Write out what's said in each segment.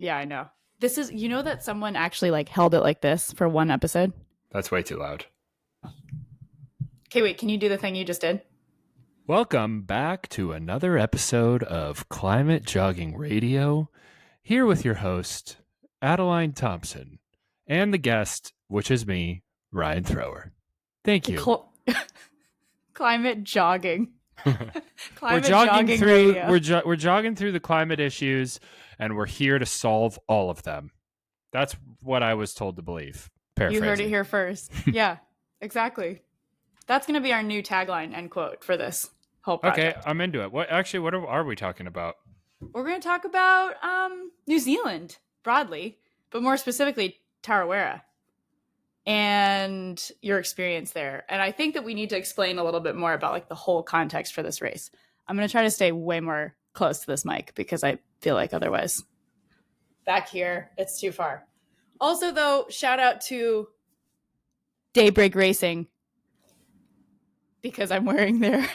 Yeah, I know. This is, you know, that someone actually like held it like this for one episode. That's way too loud. Okay, wait, can you do the thing you just did? Welcome back to another episode of Climate Jogging Radio, here with your host, Adeline Thompson, and the guest, which is me, Ryan Thrower. Thank you. Climate jogging. We're jogging through we're jogging through the climate issues, and we're here to solve all of them. That's what I was told to believe. You heard it here first. Yeah, exactly. That's going to be our new tagline and quote for this whole project. Okay, I'm into it. What are we talking about? We're going to talk about New Zealand broadly, but more specifically Tarawera and your experience there. And I think that we need to explain a little bit more about like the whole context for this race. I'm going to try to stay way more close to this mic because I feel like otherwise back here it's too far. Also, though, shout out to Daybreak Racing because I'm wearing their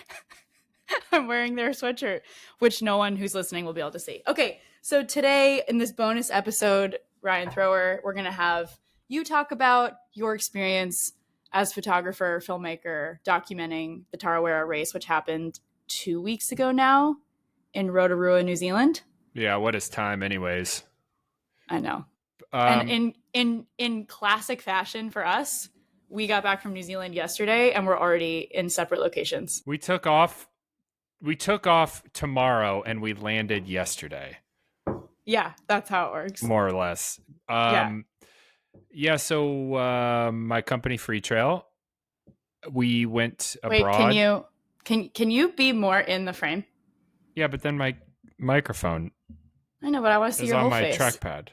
sweatshirt, which no one who's listening will be able to see. Okay, so today in this bonus episode, Ryan Thrower, we're going to have you talk about your experience as photographer, filmmaker, documenting the Tarawera race, which happened 2 weeks ago now in Rotorua, New Zealand. Yeah, what is time anyways? I know. And in classic fashion for us, we got back from New Zealand yesterday and we're already in separate locations. We took off tomorrow and we landed yesterday. Yeah, that's how it works. More or less. So my company Free Trail, we went abroad. Wait, can you be more in the frame? Yeah, but then my microphone I know, but I want to see your whole face. Is on my trackpad.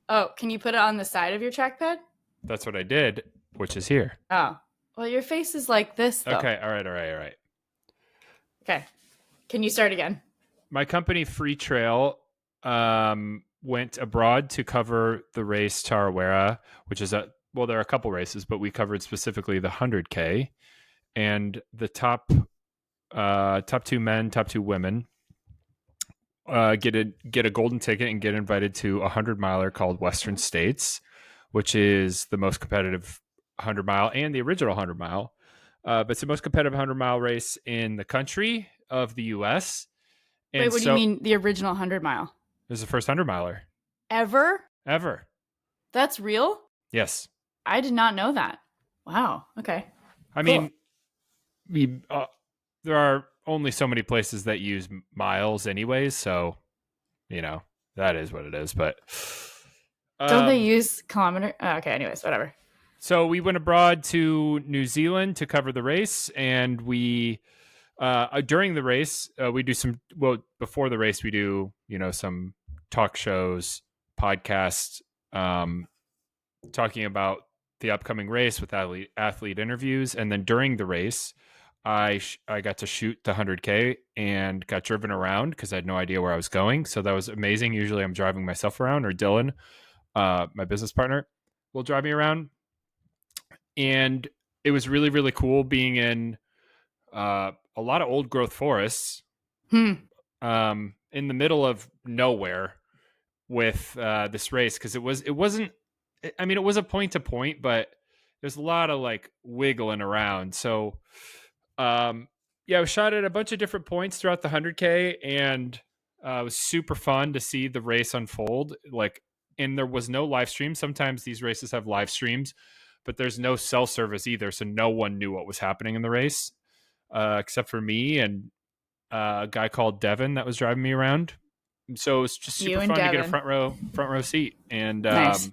Oh, can you put it on the side of your trackpad? That's what I did, which is here. Oh. Well, your face is like this, though. Okay, all right. Okay. Can you start again? My company, Free Trail, went abroad to cover the race Tarawera, which is there are a couple races, but we covered specifically the 100K. And the top 2 men, top 2 women get a golden ticket and get invited to a 100-miler called Western States, which is the most competitive 100-mile and the original 100-mile. But it's the most competitive 100-mile race in the country of the U.S. And wait, what do you mean the original 100-mile? It was the first 100-miler. Ever? That's real? Yes. I did not know that. Wow. Okay. I mean, there are only so many places that use miles anyways, so, that is what it is. But don't they use kilometer? Oh, okay, anyways, whatever. So we went abroad to New Zealand to cover the race, and we during the race we do before the race we do some talk shows, podcasts, talking about the upcoming race with athlete interviews, and then during the race I got to shoot the 100K and got driven around because I had no idea where I was going. So that was amazing. Usually I'm driving myself around, or Dylan, my business partner, will drive me around. And it was really, really cool being in a lot of old growth forests in the middle of nowhere with this race, because it was a point to point, but there's a lot of like wiggling around. So I was shot at a bunch of different points throughout the 100K, and it was super fun to see the race unfold. And there was no live stream. Sometimes these races have live streams, but there's no cell service either, so no one knew what was happening in the race except for me and a guy called Devin that was driving me around. So it was just super fun to get a front row seat, and nice.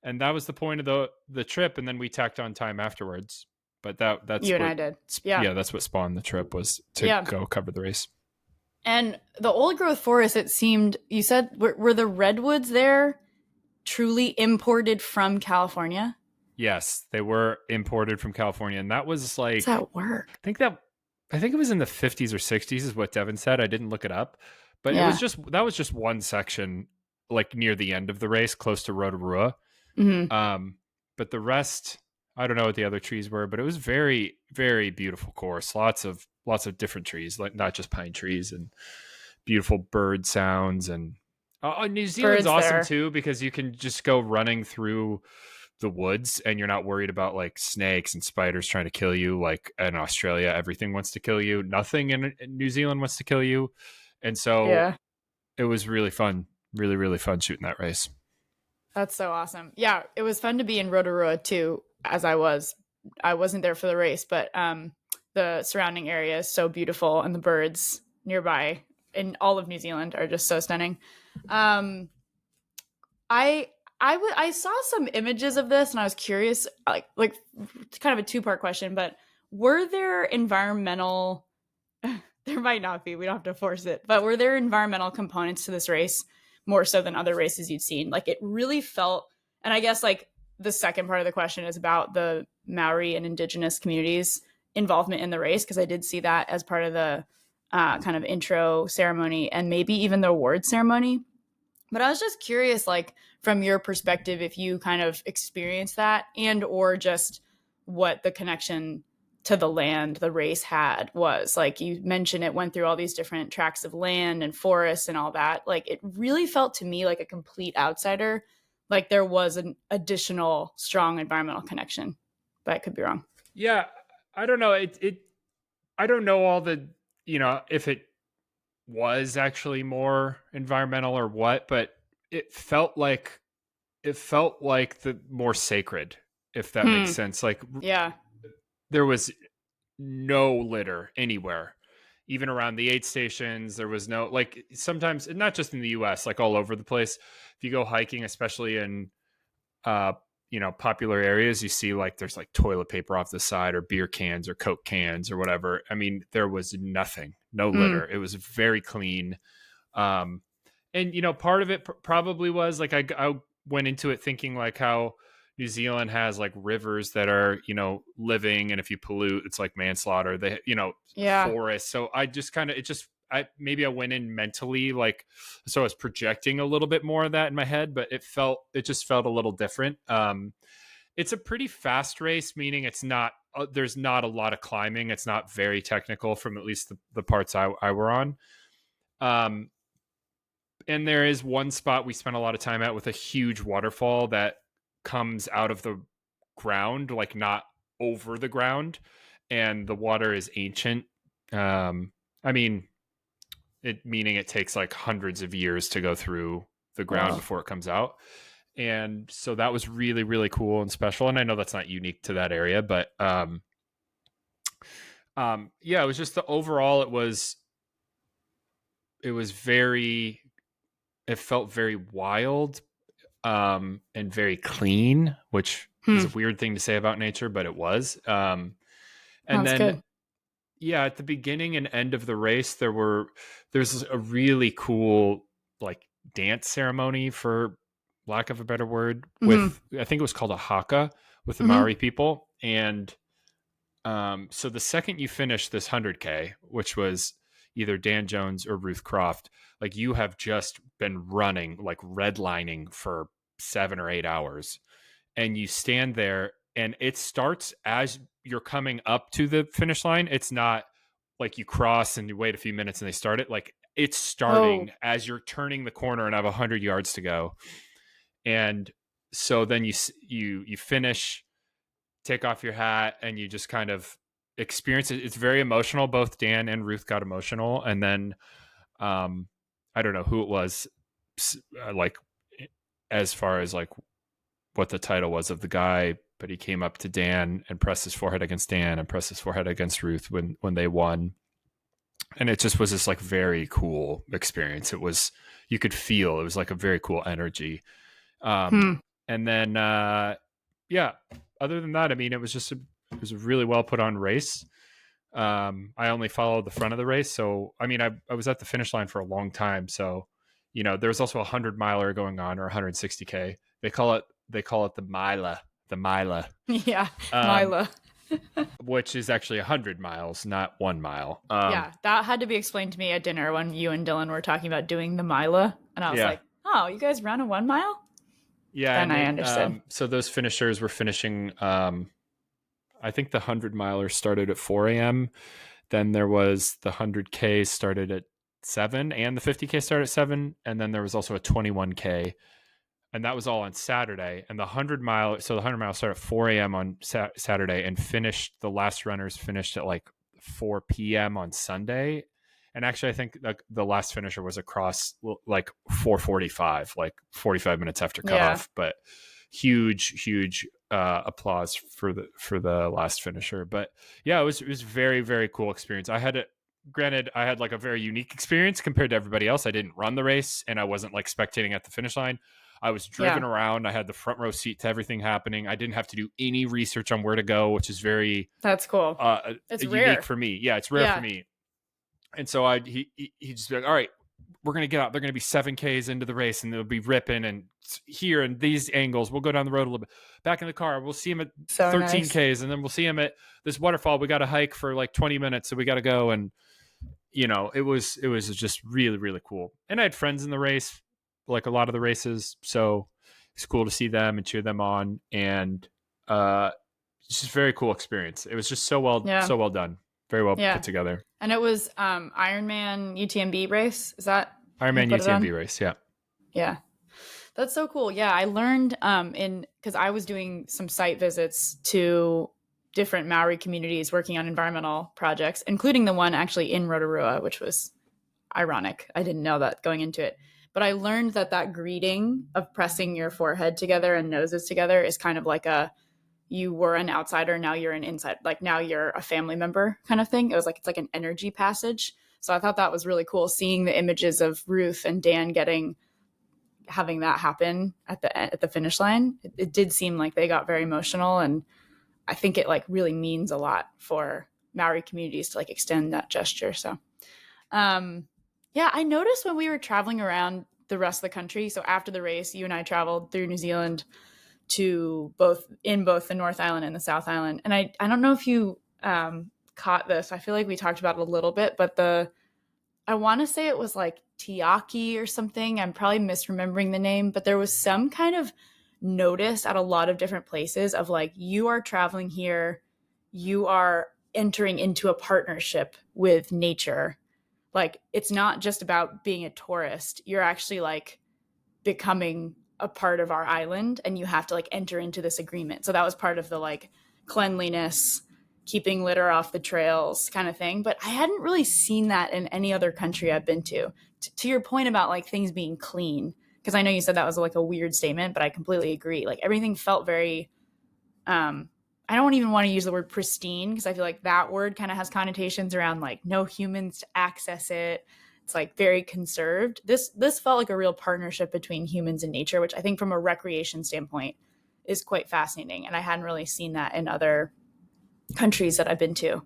And that was the point of the trip. And then we tacked on time afterwards. But that's and I did. Yeah, that's what spawned the trip, was to go cover the race. And the old growth forest, it seemed, you said, were the redwoods there truly imported from California? Yes, they were imported from California, and that was like, how does that work? I think it was in the 50s or 60s is what Devin said. I didn't look it up, but that was just one section, like near the end of the race, close to Rotorua. Mm-hmm. But the rest, I don't know what the other trees were, but it was very, very beautiful course. Lots of different trees, like not just pine trees, and beautiful bird sounds, and New Zealand's birds awesome there. too because you can just go running through the woods and you're not worried about like snakes and spiders trying to kill you. Like in Australia, everything wants to kill you. Nothing in New Zealand wants to kill you. And so Yeah, it was really fun, really, really fun shooting that race. that's so awesome. Yeah, it was fun to be in Rotorua too, as I wasn't there for the race, but the surrounding area is so beautiful, and the birds nearby in all of New Zealand are just so stunning. Um, I I saw some images of this, and I was curious, like kind of a two-part question, but were there environmental there might not be. We don't have to force it. But were there environmental components to this race more so than other races you'd seen? Like it really felt, and I guess like the second part of the question is about the Maori and indigenous communities' involvement in the race, because I did see that as part of the kind of intro ceremony and maybe even the award ceremony. But I was just curious, like from your perspective, if you kind of experienced that and or just what the connection to the land the race had was. Like you mentioned, it went through all these different tracts of land and forests and all that. Like it really felt to me like a complete outsider. Like there was an additional strong environmental connection, but I could be wrong. Yeah, I don't know. I don't know all the, if it was actually more environmental or what, but it felt like the more sacred, if that makes Hmm. sense. Like Yeah. there was no litter anywhere. Even around the aid stations, there was no, like, sometimes, not just in the US, like all over the place. If you go hiking, especially in uh popular areas, you see like there's like toilet paper off the side or beer cans or Coke cans or whatever. I mean, there was nothing, no Hmm. litter. It was very clean. um and part of it probably was like I went into it thinking like how New Zealand has like rivers that are living, and if you pollute, it's like manslaughter. They Yeah. forests. So I just kind of, it just, I went in mentally, like, so I was projecting a little bit more of that in my head, but it just felt a little different. It's a pretty fast race, meaning it's not there's not a lot of climbing. It's not very technical from at least the parts I were on. um and there is one spot we spent a lot of time at with a huge waterfall that comes out of the ground, like not over the ground, and the water is ancient. I mean, meaning it takes like hundreds of years to go through the ground Wow. before it comes out. And so that was really, really cool and special. And I know that's not unique to that area, but yeah, it was just the overall. It was very. It felt very wild, and very clean, which is Hmm. a weird thing to say about nature, but it was. And Sounds then, good. yeah, at the beginning and end of the race, there's a really cool like dance ceremony, for lack of a better word, Hmm. with, I think it was called a haka, with the Hmm. Maori people. And so the second you finish this 100K, which was either Dan Jones or Ruth Croft, like you have just been running, like redlining for 7 or 8 hours, and you stand there, and it starts as you're coming up to the finish line. It's not like you cross and you wait a few minutes and they start it. Like it's Oh. starting as you're turning the corner and have 100 yards to go. And so then you finish, take off your hat, and you just kind of experience it. It's very emotional. Both Dan and Ruth got emotional. And then um I don't know who it was, like, as far as like what the title was of the guy, but he came up to Dan and pressed his forehead against Dan and pressed his forehead against Ruth when they won. And it just was this like very cool experience. It was, you could feel, it was like a very cool energy. um Hmm. and then yeah, other than that, I mean, it was a really well put on race. I only followed the front of the race, so I mean, I was at the finish line for a long time. So there was also a 100 miler going on, or 160K. They call it the mila, Yeah. um, Mila. which is actually 100 miles, not 1 mile. Yeah, that had to be explained to me at dinner when you and Dylan were talking about doing the Mila, and I was Yeah, like, "Oh, you guys run a 1 mile?" yeah, Then and I understood. so those finishers were finishing. I think the 100 miler started at 4 a.m. Then there was the 100K started at 7 and the 50K started at 7. And then there was also a 21K. And that was all on Saturday. And the 100 mile, so the 100 mile started at 4 a.m. on Saturday and finished, the last runners finished at like 4 p.m. on Sunday. And actually, I think the last finisher was across like 4:45, like 45 minutes after Yeah. cutoff. But huge applause for the last finisher. But yeah, it was very, very cool experience. I had it. Granted, I had like a very unique experience compared to everybody else. I didn't run the race, and I wasn't like spectating at the finish line. I was driven Yeah. around. I had the front row seat to everything happening. I didn't have to do any research on where to go, which is very That's cool. It's unique rare. for me. Yeah, it's rare for me. And so he just be like, all right, we're going to get out. They're going to be 7Ks into the race, and they'll be ripping, and here in these angles, we'll go down the road a little bit. Back in the car, we'll see him at So 13Ks, nice. and then we'll see him at this waterfall. We got to hike for like 20 minutes, so we got to go. And it was just really, really cool. And I had friends in the race, like a lot of the races, so it's cool to see them and cheer them on. And it's just a very cool experience. It was just so well done, very well put together. And it was Ironman UTMB race. Is that Ironman UTMB race? Yeah. Yeah. That's so cool. Yeah, I learned because I was doing some site visits to different Maori communities working on environmental projects, including the one actually in Rotorua, which was ironic. I didn't know that going into it. But I learned that greeting of pressing your forehead together and noses together is kind of like you were an outsider, now you're an inside, like now you're a family member kind of thing. It was like, it's like an energy passage. So I thought that was really cool, seeing the images of Ruth and Dan having that happen at the finish line. It did seem like they got very emotional, and I think it like really means a lot for Maori communities to like extend that gesture. So yeah, I noticed when we were traveling around the rest of the country, so after the race, you and I traveled through New Zealand to both the North Island and the South Island. And I don't know if you caught this. I feel like we talked about it a little bit, but I want to say it was like Tiaki or something. I'm probably misremembering the name, but there was some kind of notice at a lot of different places of like, you are traveling here, you are entering into a partnership with nature. Like, it's not just about being a tourist. You're actually like becoming a part of our island, and you have to like enter into this agreement. So that was part of the like cleanliness, keeping litter off the trails kind of thing. But I hadn't really seen that in any other country I've been to. To your point about like things being clean, because I know you said that was like a weird statement, but I completely agree. Like everything felt very I don't even want to use the word pristine, because I feel like that word kind of has connotations around like no humans to access it. It's like very conserved. This felt like a real partnership between humans and nature, which I think from a recreation standpoint is quite fascinating. And I hadn't really seen that in other countries that I've been to.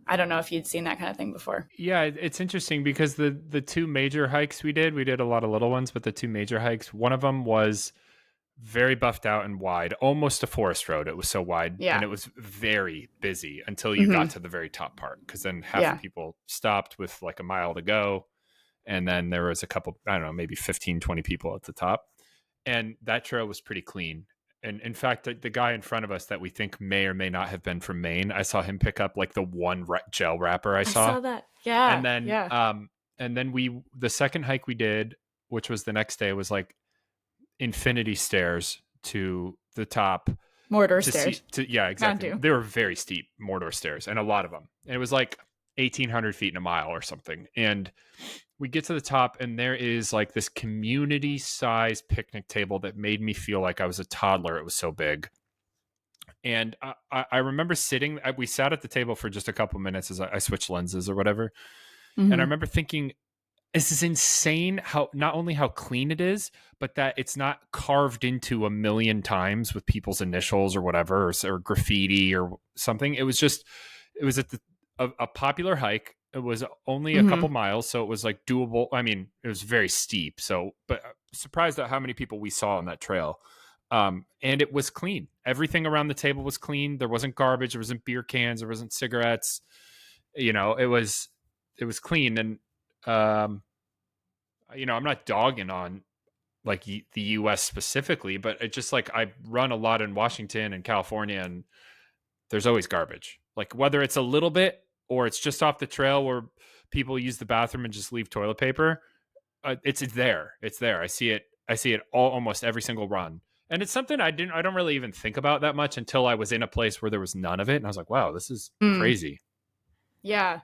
I don't know if you'd seen that kind of thing before. Yeah, it's interesting because the two major hikes we did a lot of little ones, but the two major hikes, one of them was very buffed out and wide, almost a forest road. It was so wide, and it was very busy until you got to the very top part, because then half the people stopped with like a mile to go, and then there was a couple, I don't know, maybe 15, 20 people at the top, and that trail was pretty clean. And in fact, the guy in front of us that we think may or may not have been from Maine, I saw him pick up like the one gel wrapper I saw. I saw that. Yeah. And then the second hike we did, which was the next day, was like infinity stairs to the top. Mortar stairs. Yeah, exactly. They were very steep mortar stairs, and a lot of them. And it was like 1,800 feet in a mile or something. And we get to the top, and there is like this community-sized picnic table that made me feel like I was a toddler. It was so big. And I remember we sat at the table for just a couple minutes as I switched lenses or whatever. And I remember thinking, this is insane how not only how clean it is, but that it's not carved into a million times with people's initials or whatever, or graffiti or something. It was at a popular hike. It was only a couple miles, so it was like doable. I mean, it was very steep. So, but surprised at how many people we saw on that trail. And it was clean. Everything around the table was clean. There wasn't garbage. There wasn't beer cans. There wasn't cigarettes. It was clean. And, I'm not dogging on like the US specifically, but it just like I run a lot in Washington and California, and there's always garbage. Like whether it's a little bit or it's just off the trail where people use the bathroom and just leave toilet paper. It's there. It's there. I see it. I see it almost every single run. And it's something I don't really even think about that much until I was in a place where there was none of it. And I was like, wow, this is Mm, crazy. yeah.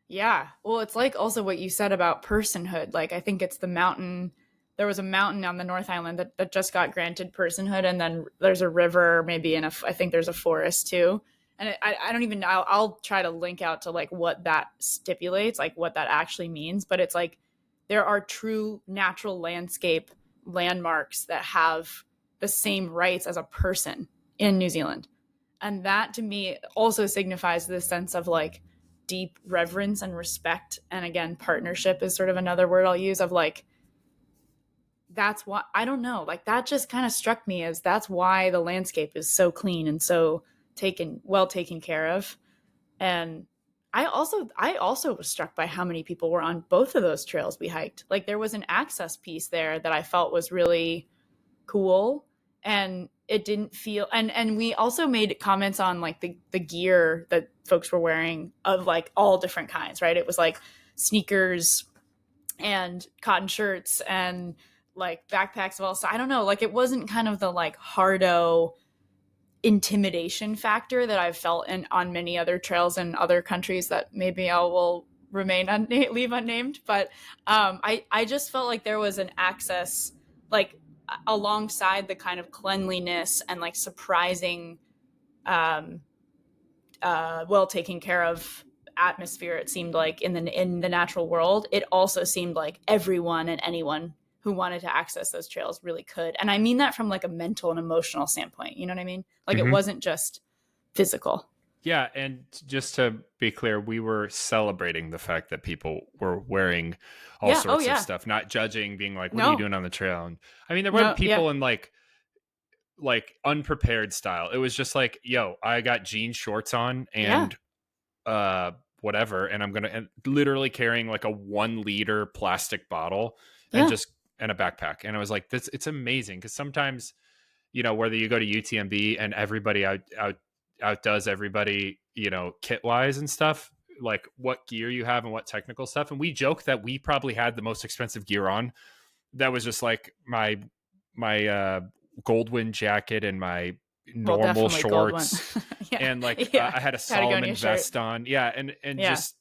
Yeah. Well, it's like also what you said about personhood. Like, I think it's the mountain. There was a mountain on the North Island that just got granted personhood. And then there's a river, maybe I think there's a forest too. And I don't even, I'll try to link out to like what that stipulates, like what that actually means. But it's like there are true natural landscape landmarks that have the same rights as a person in New Zealand. And that to me also signifies this sense of like deep reverence and respect. And again, partnership is sort of another word I'll use of like, that's why I don't know, like that just kind of struck me as that's why the landscape is so clean and so taken care of. And I also was struck by how many people were on both of those trails we hiked. Like there was an access piece there that I felt was really cool, and it didn't feel, and we also made comments on like the gear that folks were wearing of like all different kinds, right? It was like sneakers and cotton shirts and like backpacks of all, so I don't know, like it wasn't kind of the like hardo intimidation factor that I've felt in on many other trails in other countries that maybe I will leave unnamed. But I just felt like there was an access, like alongside the kind of cleanliness and like surprising, um, well taken care of atmosphere. It seemed like in the natural world, it also seemed like everyone and anyone who wanted to access those trails really could. And I mean that from like a mental and emotional standpoint. You know what I mean? Like it Mm-hmm. wasn't just physical. Yeah, and just to be clear, we were celebrating the fact that people were wearing all Yeah. Oh sorts of yeah. stuff, not judging, being like, "What are you No. doing on the trail?" And I mean, there weren't No. Yeah. people in like unprepared style. It was just like, "Yo, I got jean shorts on Yeah. and uh whatever, and I'm gonna and literally carrying like a 1 liter plastic bottle and Yeah. just and a backpack." And I was like, "This it's amazing," because sometimes whether you go to UTMB and everybody outdoes everybody, kit wise and stuff, like what gear you have and what technical stuff. And we joke that we probably had the most expensive gear on. That was just like my Goldwyn jacket and my Well, normal definitely gold one. shorts, Yeah. and like Yeah. I had a Patagonia Solomon shirt. vest on. Yeah, and Yeah. just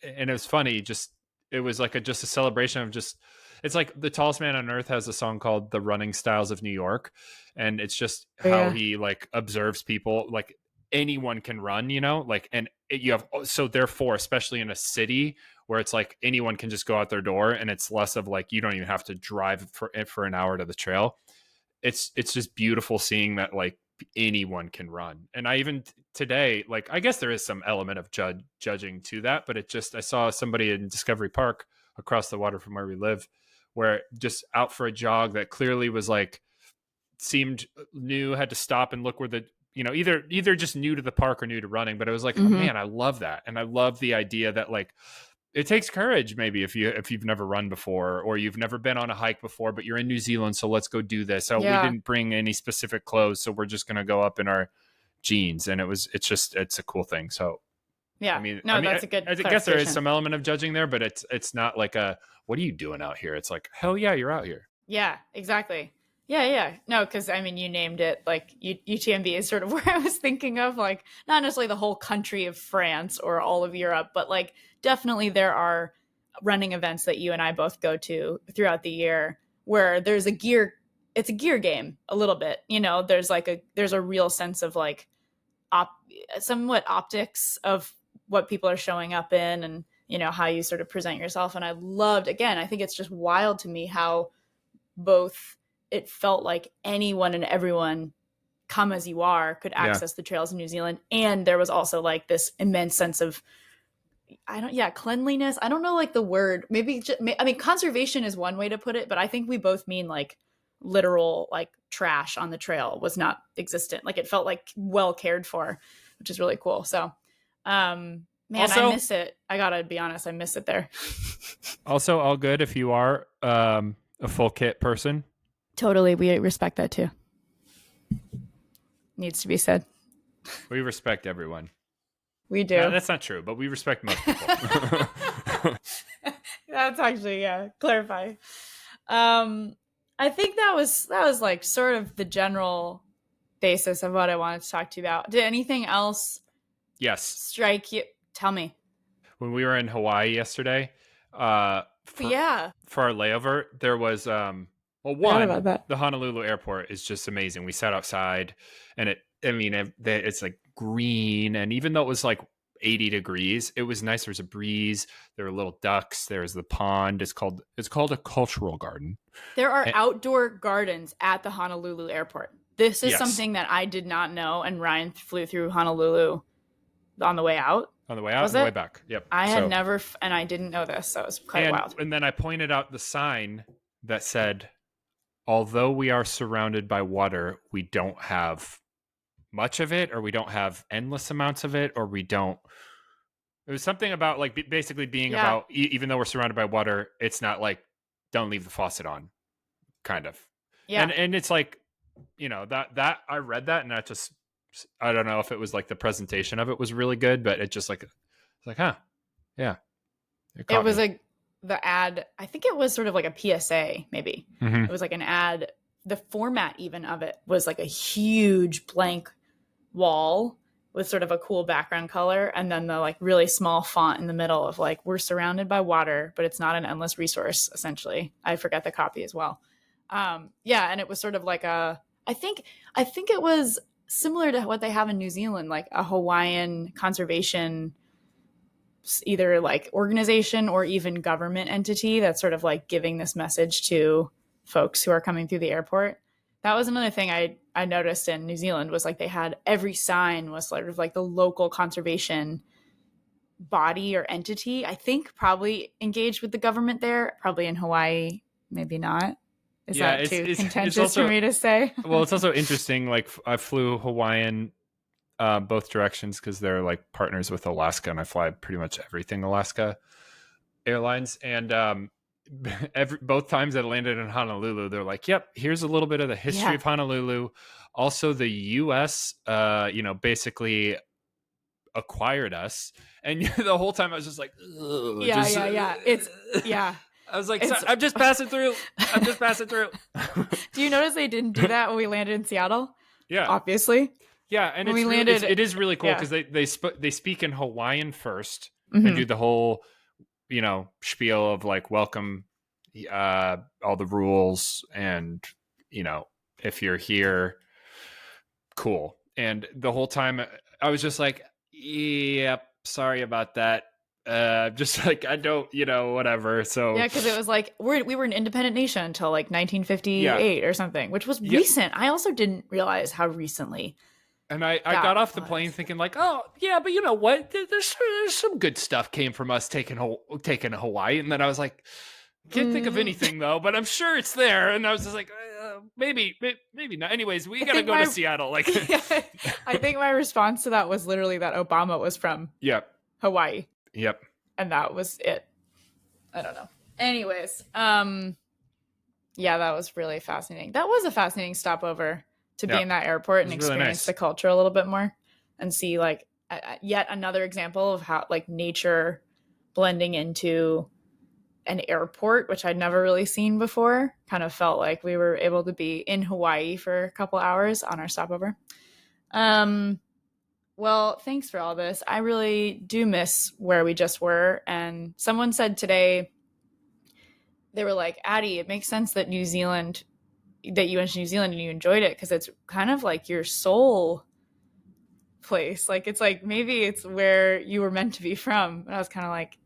and it was funny. Just it was like just a celebration of just. It's like the tallest man on earth has a song called "The Running Styles of New York," and it's just how Yeah. he like observes people. Like anyone can run, like, and you have so therefore, especially in a city where it's like anyone can just go out their door, and it's less of like you don't even have to drive for an hour to the trail. It's just beautiful seeing that like anyone can run. And I even today, like, I guess there is some element of judging to that, but I saw somebody in Discovery Park across the water from where we live, where just out for a jog that clearly was like seemed new, had to stop and look where the either just new to the park or new to running. But it was like, oh Mm-hmm. man, I love that. And I love the idea that like it takes courage maybe if you've never run before or you've never been on a hike before, but you're in New Zealand, so let's go do this. So we Yeah. didn't bring any specific clothes, so we're just going to go up in our jeans. And it's a cool thing. So I Yeah. mean, No, that's a good I guess there is clarification. some element of judging there, but it's not like a what are you doing out here? It's like, hell yeah, you're out here. Yeah, exactly. Yeah, yeah. No, because I mean, you named it, like UTMB is sort of where I was thinking of, like not necessarily the whole country of France or all of Europe, but like definitely there are running events that you and I both go to throughout the year where it's a gear game a little bit. There's a real sense of like op, somewhat optics of what people are showing up in, and how you sort of present yourself. And I loved, again, I think it's just wild to me how both it felt like anyone and everyone, come as you are, could Yeah. access the trails in New Zealand, and there was also like this immense sense of cleanliness. I don't know, like the word, maybe I mean conservation is one way to put it, but I think we both mean like literal, like trash on the trail was not existent. Like it felt like well cared for, which is really cool. So man, I Also, miss it. I gotta be honest, I miss it there. also all good if you are a full kit person. Totally, we respect that too. Needs to be said. We respect everyone. We No, do. that's not true, but we respect most people. That's actually, yeah, clarify. Um, I think that was like sort of the general basis of what I wanted to talk to you about. Did anything else Yes. strike you? Tell me. When we were in Hawaii yesterday, But for yeah, our layover, there was forgot one, about that. the Honolulu airport is just amazing. We sat outside, and it's like green, and even though it was like 80 degrees, it was nice. There was a breeze. There were little ducks. There was the pond. It's called a cultural garden. There are And, outdoor gardens at the Honolulu airport. This is yes, something that I did not know, and Ryan flew through Honolulu on the way out. on the way out Was and the way it? back. Yep. I had So never, and I didn't know this, so it was quite and wild. and then I pointed out the sign that said, although we are surrounded by water, we don't have much of it, or we don't have endless amounts of it, or we don't. It was something about like basically being Yeah, about even though we're surrounded by water, it's not like don't leave the faucet on, kind of. yeah. And it's like, that I read that, and that just, I don't know if it was like the presentation of it was really good, but it just like it's like, huh, yeah, it It caught was me. like the ad. I think it was sort of like a PSA, maybe. Mm-hmm. It was like an ad. The format even of it was like a huge blank wall with sort of a cool background color, and then the like really small font in the middle of like we're surrounded by water, but it's not an endless resource. Essentially, I forget the copy as well. Yeah, and it was sort of like a. I think it was similar to what they have in New Zealand, like a Hawaiian conservation either like organization or even government entity that's sort of like giving this message to folks who are coming through the airport. That was another thing I noticed in New Zealand was like they had every sign was sort of like the local conservation body or entity. I think probably engaged with the government there, probably in Hawaii, maybe not. Is Yeah, that it's too it's contentious for also, me to say? well, it's also interesting. Like I flew Hawaiian both directions because they're like partners with Alaska, and I fly pretty much everything Alaska Airlines. And both times I landed in Honolulu, they're like, "Yep, here's a little bit of the history Yeah. of Honolulu." Also, the U.S. Basically acquired us, and the whole time I was just like, "Ugh," Yeah, just. yeah, yeah. It's yeah. I was like, It's I'm just passing through. I'm just passing through. Do you notice they didn't do that when we landed in Seattle? Yeah. Obviously. Yeah, and When we it's really landed, it is really cool yeah. because they speak in Hawaiian first. They Hmm. do the whole spiel of like welcome, all the rules, and if you're here, cool. And the whole time I was just like, yep, sorry about that. Just like I don't, whatever. So Yeah, because it was like we were an independent nation until like yeah, 1958 or something, which was yeah. recent. I also didn't realize how recently And I that got off the plane was. thinking like, oh yeah, but you know what? There's some good stuff came from us taking Hawaii, and then I was like, can't think of Mm, anything though, but I'm sure it's there. And I was just like, maybe not. Anyways, we I gotta think go to my Seattle. Like, I think my response to that was literally that Obama was from yep, Hawaii, yep, and that was it. I don't know. Anyways, yeah, that was really fascinating. That was a fascinating stopover to be yeah. in that airport It and was really experience nice. the culture a little bit more and see like yet another example of how like nature blending into an airport, which I'd never really seen before. Kind of felt like we were able to be in Hawaii for a couple hours on our stopover. Um, well, thanks for all this. I really do miss where we just were. And someone said today, they were like, Addie, it makes sense that that you went to New Zealand and you enjoyed it because it's kind of like your soul place. Like it's like maybe it's where you were meant to be from. And I was kind of like,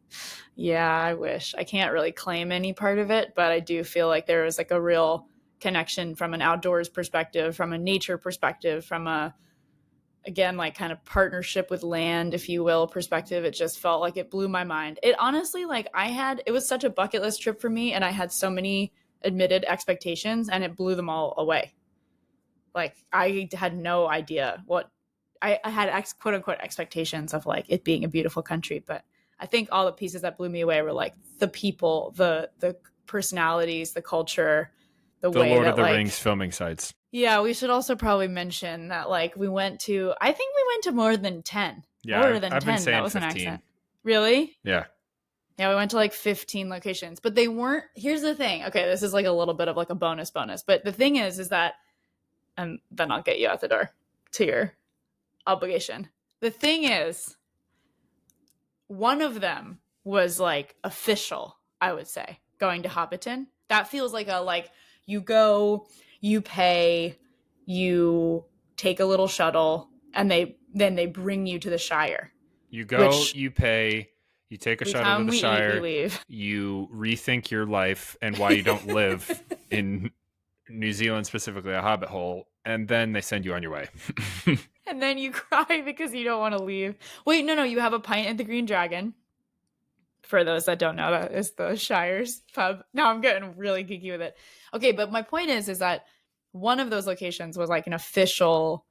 yeah, I wish. I can't really claim any part of it, but I do feel like there was like a real connection from an outdoors perspective, from a nature perspective, from a again like kind of partnership with land, if you will, perspective. It just felt like it blew my mind. It honestly like it was such a bucket list trip for me and I had so many admitted expectations and it blew them all away. Like I had no idea what I had quote unquote expectations of like it being a beautiful country, but I think all the pieces that blew me away were like the people, the personalities, the culture, the The way Lord of that the like Rings filming sites. yeah, we should also probably mention that like I think we went to more than 10. Yeah, More than I've been 10. That saying was an 15. accent. Really? Yeah, Yeah, we went to like 15 locations, but they weren't. Here's the thing. Okay, this is like a little bit of like a bonus, but the thing is that, and then I'll get you out the door to your obligation. The thing is, one of them was like official, I would say, going to Hobbiton. That feels like you go, you pay, you take a little shuttle, and then they bring you to the Shire. You go, you pay, you take a We shuttle to come, the we eat, we Shire, leave. you rethink your life and why you don't live in New Zealand, specifically a hobbit hole, and then they send you on your way. And then you cry because you don't want to leave. Wait, no, you have a pint at the Green Dragon. For those that don't know, that is the Shire's pub. Now I'm getting really geeky with it. Okay, but my point is that one of those locations was like an official,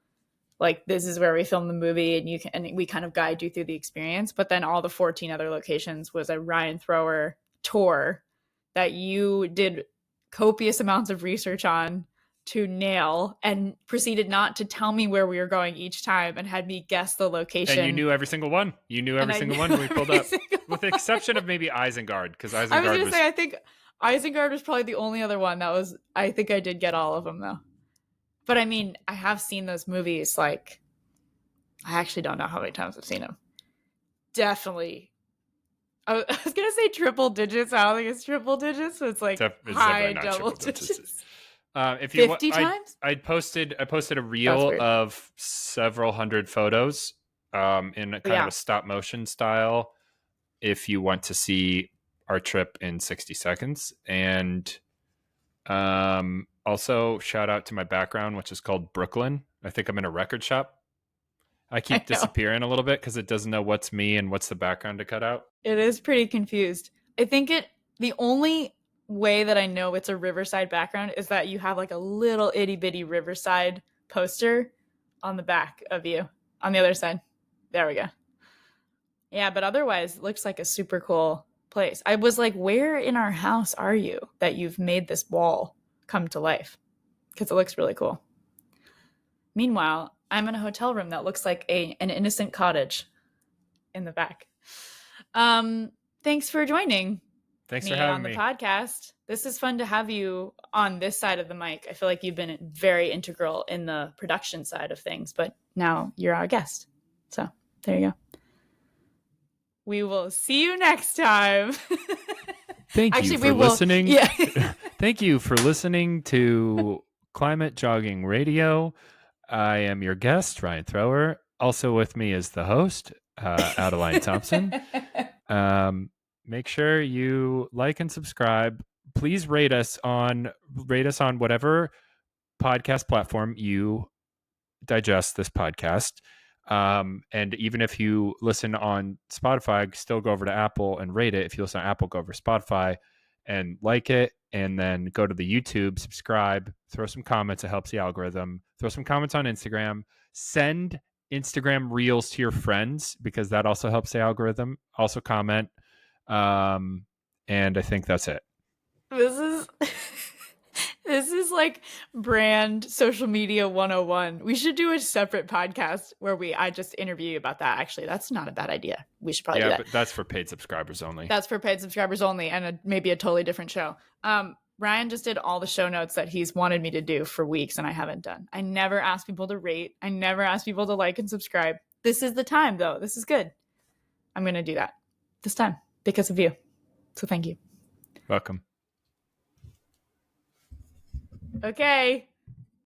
like, this is where we filmed the movie, and we kind of guide you through the experience. But then all the 14 other locations was a Ryan Thrower tour that you did copious amounts of research on to nail, and proceeded not to tell me where we were going each time, and had me guess the location. And you knew every single one. You knew every single one when we pulled up. With the exception of maybe Isengard, because Isengard I was going to say, I think Isengard was probably the only other one that was, I think I did get all of them though. But I mean, I have seen those movies, like, I actually don't know how many times I've seen them. Definitely. I was going to say triple digits. I don't think it's triple digits. So it's like high double digits. If you 50 times? I posted a reel of several hundred photos in a kind of a stop motion style if you want to see our trip in 60 seconds. And also shout out to my background, which is called Brooklyn. I think I'm in a record shop. I keep disappearing a little bit because it doesn't know what's me and what's the background to cut out. It is pretty confused. I think the only way that I know it's a Riverside background is that you have like a little itty bitty Riverside poster on the back of you on the other side. There we go. Yeah, but otherwise it looks like a super cool place. I was like, where in our house are you that you've made this wall come to life? Because it looks really cool. Meanwhile, I'm in a hotel room that looks like an innocent cottage in the back. Thanks for joining. Thanks for having me on the podcast. This is fun to have you on this side of the mic. I feel like you've been very integral in the production side of things, but now you're our guest. So there you go. We will see you next time. Thank you for listening. Yeah. Thank you for listening to Climate Jogging Radio. I am your guest, Ryan Thrower. Also with me is the host, Adeline Thompson. Make sure you like and subscribe. Please rate us on whatever podcast platform you digest this podcast. And even if you listen on Spotify, still go over to Apple and rate it. If you listen to Apple, go over to Spotify and like it. And then go to the YouTube, subscribe, throw some comments. It helps the algorithm. Throw some comments on Instagram. Send Instagram reels to your friends because that also helps the algorithm. Also comment. And I think that's it. This is like brand social media 101. We should do a separate podcast where I just interview you about that. Actually, that's not a bad idea. We should probably do that. But that's for paid subscribers only. That's for paid subscribers only, and maybe a totally different show. Ryan just did all the show notes that he's wanted me to do for weeks, and I haven't done. I never ask people to rate. I never ask people to like and subscribe. This is the time, though. This is good. I'm going to do that this time because of you. So thank you. Welcome. Okay.